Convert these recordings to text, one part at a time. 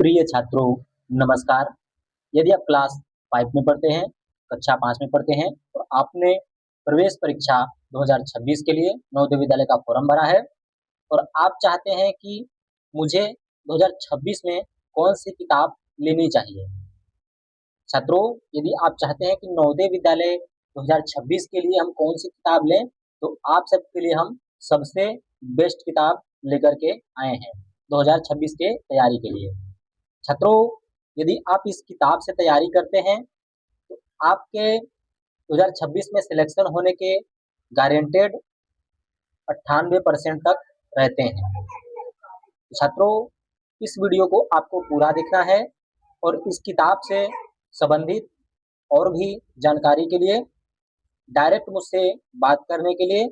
प्रिय छात्रों, नमस्कार। यदि आप क्लास 5 में पढ़ते हैं, कक्षा 5 में पढ़ते हैं और आपने प्रवेश परीक्षा 2026 के लिए नवोदय विद्यालय का फॉर्म भरा है और आप चाहते हैं कि मुझे 2026 में कौन सी किताब लेनी चाहिए। छात्रों, यदि आप चाहते हैं कि नवोदय विद्यालय 2026 के लिए हम कौन सी किताब लें, तो आप सबके लिए हम सबसे बेस्ट किताब लेकर के आए हैं 2026 के तैयारी के लिए। छात्रों, यदि आप इस किताब से तैयारी करते हैं तो आपके 2026 में सिलेक्शन होने के गारंटेड 98% तक रहते हैं। छात्रों, इस वीडियो को आपको पूरा देखना है और इस किताब से संबंधित और भी जानकारी के लिए डायरेक्ट मुझसे बात करने के लिए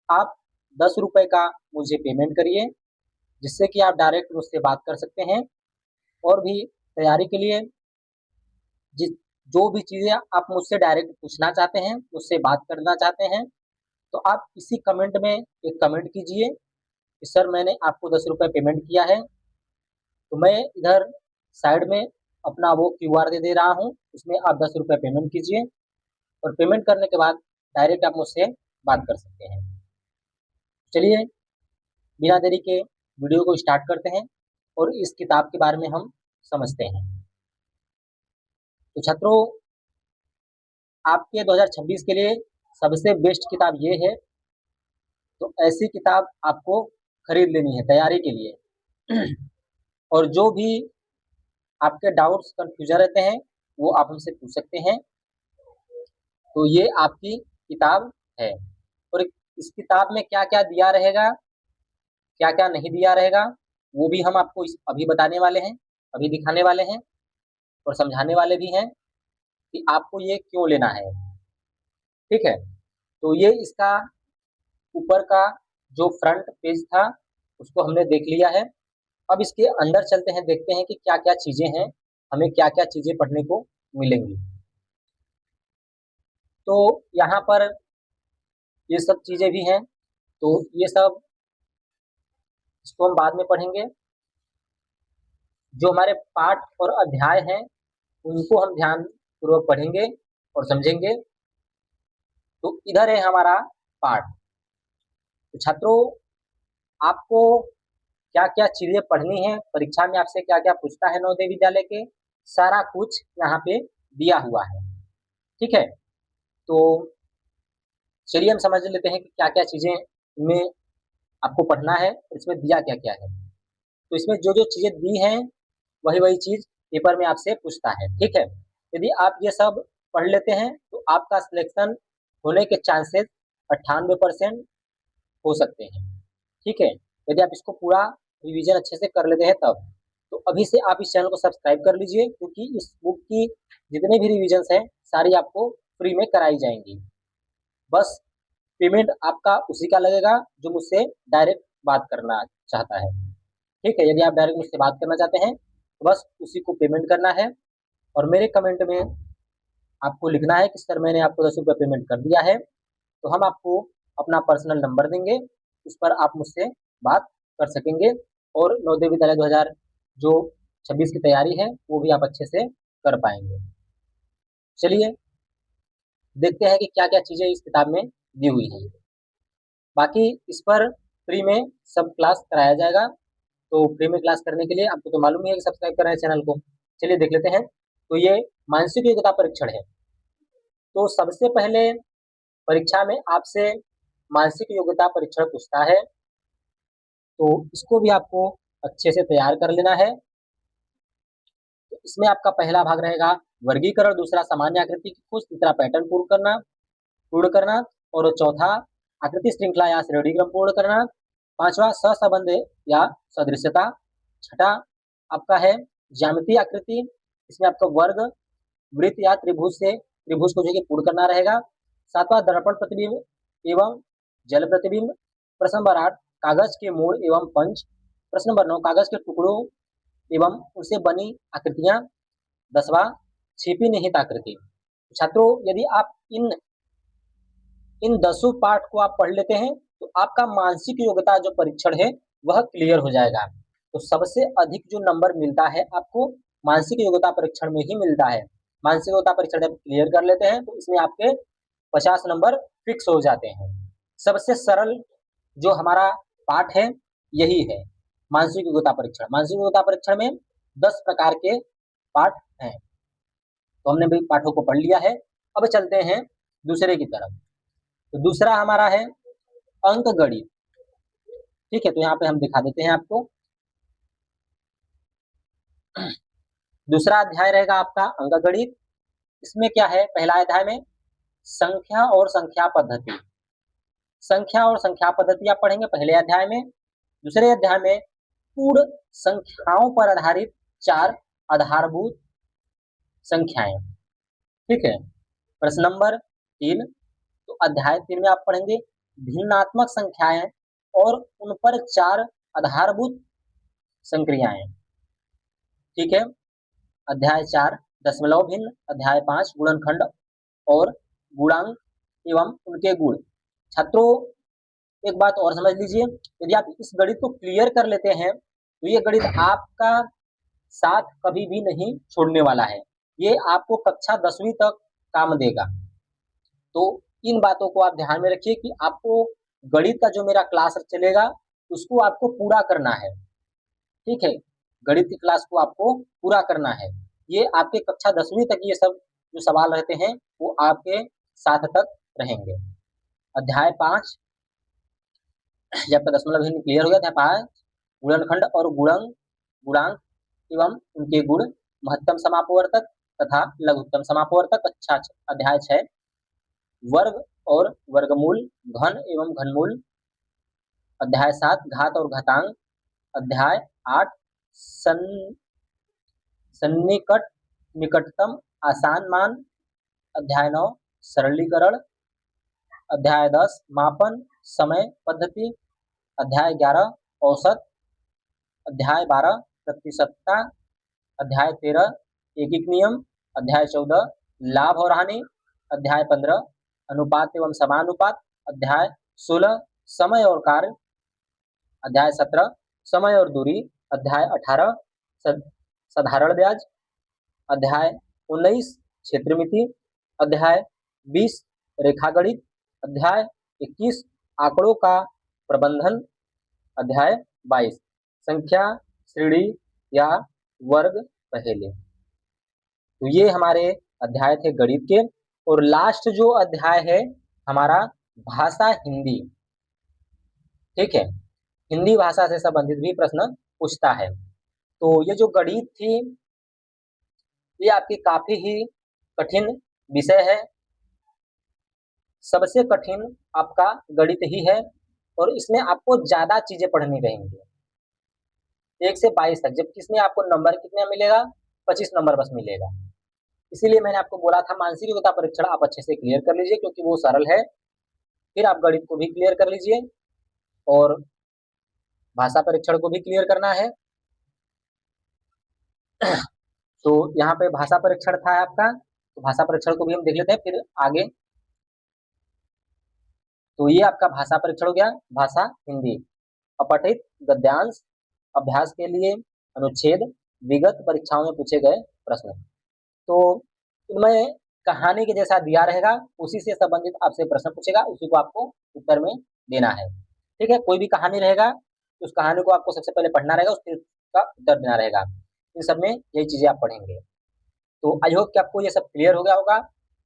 आप 10 रुपये का मुझे पेमेंट करिए, जिससे कि आप डायरेक्ट मुझसे बात कर सकते हैं। और भी तैयारी के लिए जो भी चीज़ें आप मुझसे डायरेक्ट पूछना चाहते हैं, मुझसे बात करना चाहते हैं, तो आप इसी कमेंट में एक कमेंट कीजिए कि सर मैंने आपको 10 रुपये पेमेंट किया है। तो मैं इधर साइड में अपना वो QR दे रहा हूँ, उसमें आप 10 रुपये पेमेंट कीजिए और पेमेंट करने के बाद डायरेक्ट आप मुझसे बात कर सकते हैं। चलिए बिना देरी के वीडियो को स्टार्ट करते हैं और इस किताब के बारे में हम समझते हैं। तो छात्रों, आपके 2026 के लिए सबसे बेस्ट किताब ये है, तो ऐसी किताब आपको खरीद लेनी है तैयारी के लिए। और जो भी आपके डाउट्स कन्फ्यूजन रहते हैं वो आप हमसे पूछ सकते हैं। तो ये आपकी किताब है और इस किताब में क्या क्या दिया रहेगा, क्या क्या नहीं दिया रहेगा, वो भी हम आपको अभी बताने वाले हैं, अभी दिखाने वाले हैं और समझाने वाले भी हैं कि आपको ये क्यों लेना है। ठीक है, तो ये इसका ऊपर का जो फ्रंट पेज था उसको हमने देख लिया है। अब इसके अंदर चलते हैं, देखते हैं कि क्या क्या चीज़ें हैं, हमें क्या क्या चीज़ें पढ़ने को मिलेंगी। तो यहाँ पर ये सब चीज़ें भी हैं, तो ये सब इसको हम बाद में पढ़ेंगे। जो हमारे पाठ और अध्याय हैं उनको हम ध्यान पूर्वक पढ़ेंगे और समझेंगे। तो इधर है हमारा पाठ। तो छात्रों, आपको क्या क्या चीज़ें पढ़नी है, परीक्षा में आपसे क्या क्या पूछता है नवोदय विद्यालय के, सारा कुछ यहाँ पे दिया हुआ है। ठीक है, तो चलिए हम समझ लेते हैं कि क्या क्या चीज़ें में आपको पढ़ना है और इसमें दिया क्या क्या है। तो इसमें जो जो चीज़ें दी हैं वही वही चीज़ पेपर में आपसे पूछता है। ठीक है, यदि आप ये सब पढ़ लेते हैं तो आपका सिलेक्शन होने के चांसेस 98% हो सकते हैं। ठीक है, यदि आप इसको पूरा रिवीजन अच्छे से कर लेते हैं तब। तो अभी से आप इस चैनल को सब्सक्राइब कर लीजिए, क्योंकि इस बुक की जितने भी रिविजन्स हैं सारी आपको फ्री में कराई जाएंगी। बस पेमेंट आपका उसी का लगेगा जो मुझसे डायरेक्ट बात करना चाहता है। ठीक है, यदि आप डायरेक्ट मुझसे बात करना चाहते हैं तो बस उसी को पेमेंट करना है और मेरे कमेंट में आपको लिखना है कि सर मैंने आपको 10 रुपये पेमेंट कर दिया है। तो हम आपको अपना पर्सनल नंबर देंगे, उस पर आप मुझसे बात कर सकेंगे और नवोदय विद्यालय 2026 की तैयारी है वो भी आप अच्छे से कर पाएंगे। चलिए देखते हैं कि क्या क्या चीज़ें इस किताब में दी हुई हैं। बाकी इस पर फ्री में सब क्लास कराया जाएगा। तो फ्री में क्लास करने के लिए आपको तो मालूम ही है कि सब्सक्राइब करना है चैनल को। चलिए देख लेते हैं। तो ये मानसिक योग्यता परीक्षण है। तो सबसे पहले परीक्षा में आपसे मानसिक योग्यता परीक्षण पूछता है, तो इसको भी आपको अच्छे से तैयार कर लेना है। तो इसमें आपका पहला भाग रहेगा वर्गीकरण, दूसरा सामान्य आकृति की खोज, तीसरा पैटर्न पूर्ण करना और चौथा आकृति श्रृंखला या श्रेणीक्रम पूर्ण करना, पांचवा सहसंबंध या सदृश्यता, छठा आपका है ज्यामितीय आकृति, इसमें आपका वर्ग, वृत्त या त्रिभुज को जो कि पूर्ण करना रहेगा, सातवां दर्पण प्रतिबिंब एवं जल प्रतिबिंब, प्रश्न नंबर 8 कागज के मूल एवं पंच, प्रश्न नंबर 9 कागज के टुकड़ों एवं उनसे बनी आकृतियां, 10वां छिपी निहित आकृति। छात्रों, यदि आप इन 10 पाठ को आप पढ़ लेते हैं तो आपका मानसिक योग्यता जो परीक्षण है वह क्लियर हो जाएगा। तो सबसे अधिक जो नंबर मिलता है आपको मानसिक योग्यता परीक्षण में ही मिलता है। मानसिक योग्यता परीक्षण जब क्लियर कर लेते हैं तो इसमें आपके 50 नंबर फिक्स हो जाते हैं। सबसे सरल जो हमारा पाठ है यही है मानसिक योग्यता परीक्षण। मानसिक योग्यता परीक्षण में 10 प्रकार के पाठ हैं। तो हमने भी पाठों को पढ़ लिया है। अब चलते हैं दूसरे की तरफ। तो दूसरा हमारा है अंक गणित। ठीक है, तो यहाँ पे हम दिखा देते हैं आपको। दूसरा अध्याय रहेगा आपका अंक गणित। इसमें क्या है, पहला अध्याय में संख्या और संख्या पद्धति, संख्या और संख्या पद्धति आप पढ़ेंगे पहले अध्याय में। दूसरे अध्याय में पूर्ण संख्याओं पर आधारित 4 आधारभूत संख्याएं। ठीक है, प्रश्न नंबर 3। तो अध्याय 3 में आप पढ़ेंगे भिन्नात्मक संख्याएं और उन पर 4 आधारभूत संक्रियाएं। ठीक है, अध्याय 4 दशमलव भिन्न, अध्याय 5 गुणनखंड और गुणांक एवं उनके गुण। छात्रों एक बात और समझ लीजिए, यदि आप इस गणित को क्लियर कर लेते हैं तो ये गणित आपका साथ कभी भी नहीं छोड़ने वाला है। ये आपको कक्षा 10वीं तक काम देगा। तो इन बातों को आप ध्यान में रखिए कि आपको गणित का जो मेरा क्लास चलेगा उसको आपको पूरा करना है। ठीक है, गणित की क्लास को आपको पूरा करना है। ये आपके कक्षा 10वीं तक ये सब जो सवाल रहते हैं वो आपके साथ तक रहेंगे। अध्याय 5 जब तक दशमलव भिन्न क्लियर हो गया, अध्याय 5 गुणनखंड और गुणांक एवं उनके गुण, महत्तम समापवर्तक तथा लघुत्तम समापवर्तक। अच्छा, अध्याय 6 वर्ग और वर्गमूल, घन एवं घनमूल। अध्याय 7 घात और घातांक। अध्याय 8 सन्निकट निकटतम आसान मान। अध्याय 9 सरलीकरण। अध्याय 10 मापन समय पद्धति। अध्याय 11 औसत। अध्याय 12 प्रतिशतता। अध्याय 13 एकीक नियम। अध्याय 14 लाभ और हानि। अध्याय 15 अनुपात एवं समानुपात। अध्याय 16 समय और कार्य। अध्याय 17 समय और दूरी। अध्याय 18 साधारण ब्याज। अध्याय 19 क्षेत्रमिति। अध्याय 20 रेखागणित। अध्याय 21 आंकड़ों का प्रबंधन। अध्याय 22 संख्या श्रेणी या वर्ग पहेली। तो ये हमारे अध्याय थे गणित के। और लास्ट जो अध्याय है हमारा भाषा हिंदी। ठीक है, हिंदी भाषा से संबंधित भी प्रश्न पूछता है। तो ये जो गणित थी ये आपकी काफी ही कठिन विषय है। सबसे कठिन आपका गणित ही है और इसमें आपको ज्यादा चीजें पढ़नी रहेंगी 1 से 22 तक, जबकि इसमें आपको नंबर कितना मिलेगा, 25 नंबर बस मिलेगा। इसीलिए मैंने आपको बोला था मानसिक योग्यता परीक्षण आप अच्छे से क्लियर कर लीजिए क्योंकि वो सरल है। फिर आप गणित को भी क्लियर कर लीजिए और भाषा परीक्षण को भी क्लियर करना है। तो यहाँ पे भाषा परीक्षण था आपका, तो भाषा परीक्षण को भी हम देख लेते हैं फिर आगे। तो ये आपका भाषा परीक्षण हो गया, भाषा हिंदी। अपठित गद्यांश, अभ्यास के लिए अनुच्छेद, विगत परीक्षाओं में पूछे गए प्रश्न। तो इनमें कहानी के जैसा दिया रहेगा, उसी से संबंधित आपसे प्रश्न पूछेगा, उसी को आपको उत्तर में देना है। ठीक है, कोई भी कहानी रहेगा तो उस कहानी को आपको सबसे पहले पढ़ना रहेगा, उसका उत्तर देना रहेगा। इन सब में यही चीजें आप पढ़ेंगे। तो आई होप कि आपको ये सब क्लियर हो गया होगा।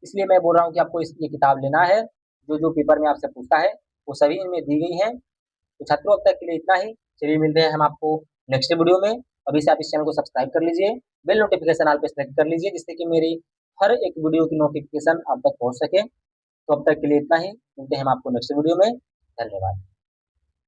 इसलिए मैं बोल रहा हूँ कि आपको ये किताब लेना है। जो जो पेपर में आपसे पूछता है वो सभी इनमें दी गई है। तो छात्रों अब तक के लिए इतना ही। चलिए मिलते हैं हम आपको नेक्स्ट वीडियो में। अभी से आप इस चैनल को सब्सक्राइब कर लीजिए, बेल नोटिफिकेशन ऑल पे सेलेक्ट कर लीजिए जिससे कि मेरी हर एक वीडियो की नोटिफिकेशन आप तक पहुंच सके। तो अब तक के लिए इतना ही, मिलते हैं हम आपको नेक्स्ट वीडियो में। धन्यवाद।